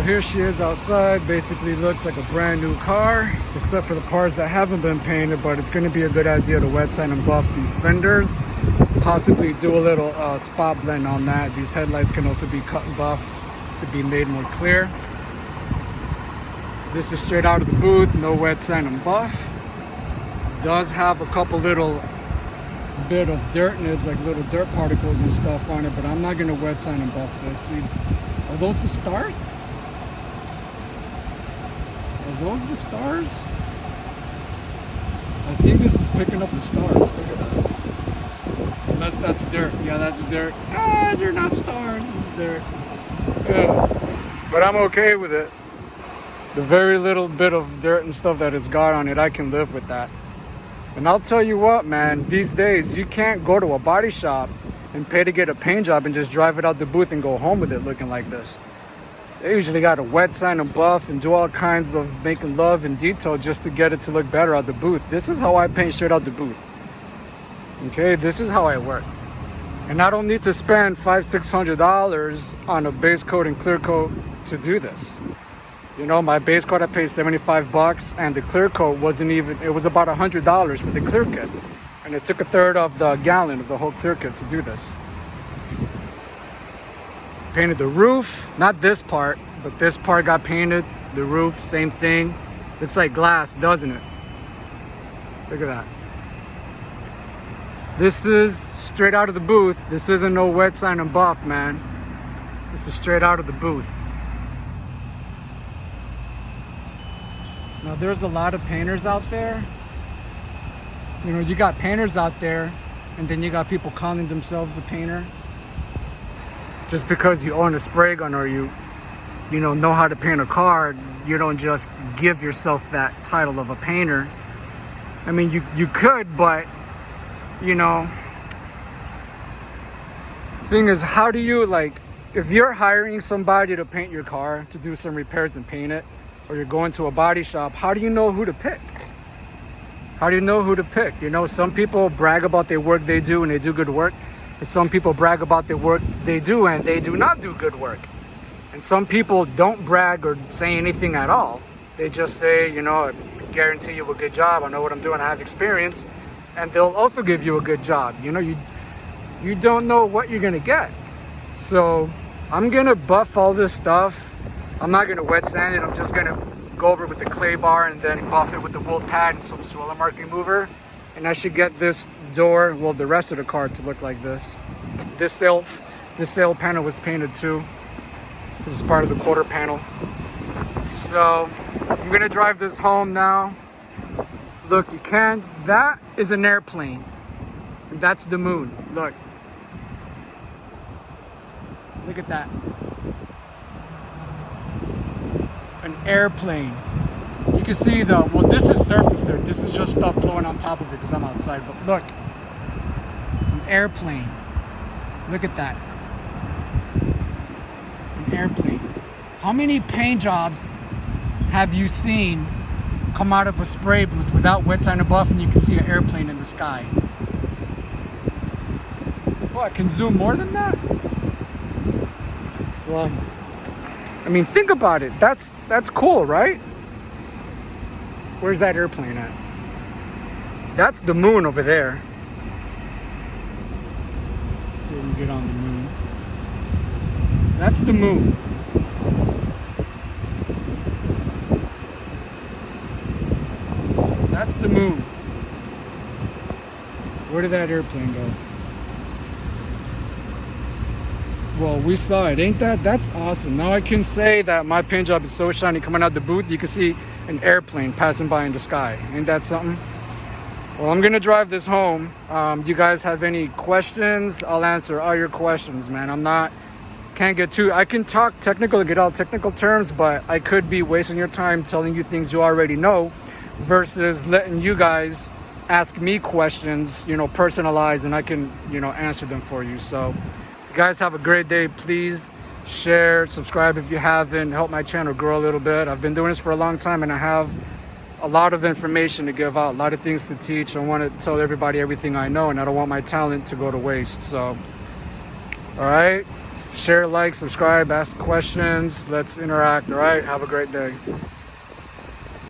here she is outside. Basically looks like a brand new car, except for the parts that haven't been painted, but it's going to be a good idea to wet sand and buff these fenders. Possibly do a little spot blend on that. These headlights can also be cut and buffed to be made more clear. This is straight out of the booth, no wet sand and buff. Does have a couple little bit of dirt nibs, like little dirt particles and stuff on it, but I'm not going to wet sand and buff this. See, are those the stars? Are those the stars? I think this is picking up the stars. Look at that. Unless that's dirt. Yeah, that's dirt. Ah, they're not stars. This is dirt. Yeah. But I'm okay with it. The very little bit of dirt and stuff that it's got on it, I can live with that. And I'll tell you what, man, these days you can't go to a body shop and pay to get a paint job and just drive it out the booth and go home with it looking like this. They usually got to wet sand and buff and do all kinds of making love and detail just to get it to look better out the booth. This is how I paint straight out the booth. Okay, this is how I work. And I don't need to spend $500-600 on a base coat and clear coat to do this. You know, my base coat I paid $75, and the clear coat wasn't even, it was about $100 for the clear kit. And it took a third of the gallon of the whole clear kit to do this. Painted the roof, not this part, but this part got painted. The roof, same thing. Looks like glass, doesn't it? Look at that. This is straight out of the booth. This isn't no wet sand and buff, man. This is straight out of the booth. Now there's a lot of painters out there. You know, you got painters out there, and then you got people calling themselves a painter. Just because you own a spray gun or you know how to paint a car, you don't just give yourself that title of a painter. I mean, you could, but you know, thing is, how do you, like, if you're hiring somebody to paint your car, to do some repairs and paint it, or you're going to a body shop, how do you know who to pick? How do you know who to pick? You know, some people brag about their work they do and they do good work. And some people brag about their work they do and they do not do good work. And some people don't brag or say anything at all. They just say, you know, I guarantee you a good job. I know what I'm doing. I have experience. And they'll also give you a good job. You know, you don't know what you're going to get. So I'm going to buff all this stuff. I'm not going to wet sand it. I'm just going to go over it with the clay bar and then buff it with the wool pad and some swirl mark remover. And I should get this door, well, the rest of the car to look like this. This sail panel was painted too. This is part of the quarter panel. So I'm going to drive this home now. Look, that is an airplane. And that's the moon. Look. Look at that. An airplane. You can see well, this is surface dirt. This is just stuff blowing on top of it because I'm outside. But look, an airplane. Look at that. An airplane. How many paint jobs have you seen come out of a spray booth without wet sand and buff and you can see an airplane in the sky? Oh, I can zoom more than that? Well, I mean, think about it. That's cool, right? Where's that airplane at? That's the moon over there. See if we can get on the moon. That's the moon. That's the moon. Where did that airplane go? Well, we saw it. Ain't that's awesome. Now I can say that my paint job is so shiny coming out the booth. You can see an airplane passing by in the sky. Ain't that something? Well, I'm gonna drive this home. You guys have any questions? I'll answer all your questions, man. I can talk technical, get all technical terms, but I could be wasting your time telling you things you already know versus letting you guys ask me questions, you know, personalized, and I can, you know, answer them for you. So you guys have a great day. Please share, subscribe if you haven't. Help my channel grow a little bit. I've been doing this for a long time and I have a lot of information to give out, a lot of things to teach. I want to tell everybody everything I know, and I don't want my talent to go to waste. So, all right, Share, like, subscribe, ask questions. Let's interact. All right. Have a great day.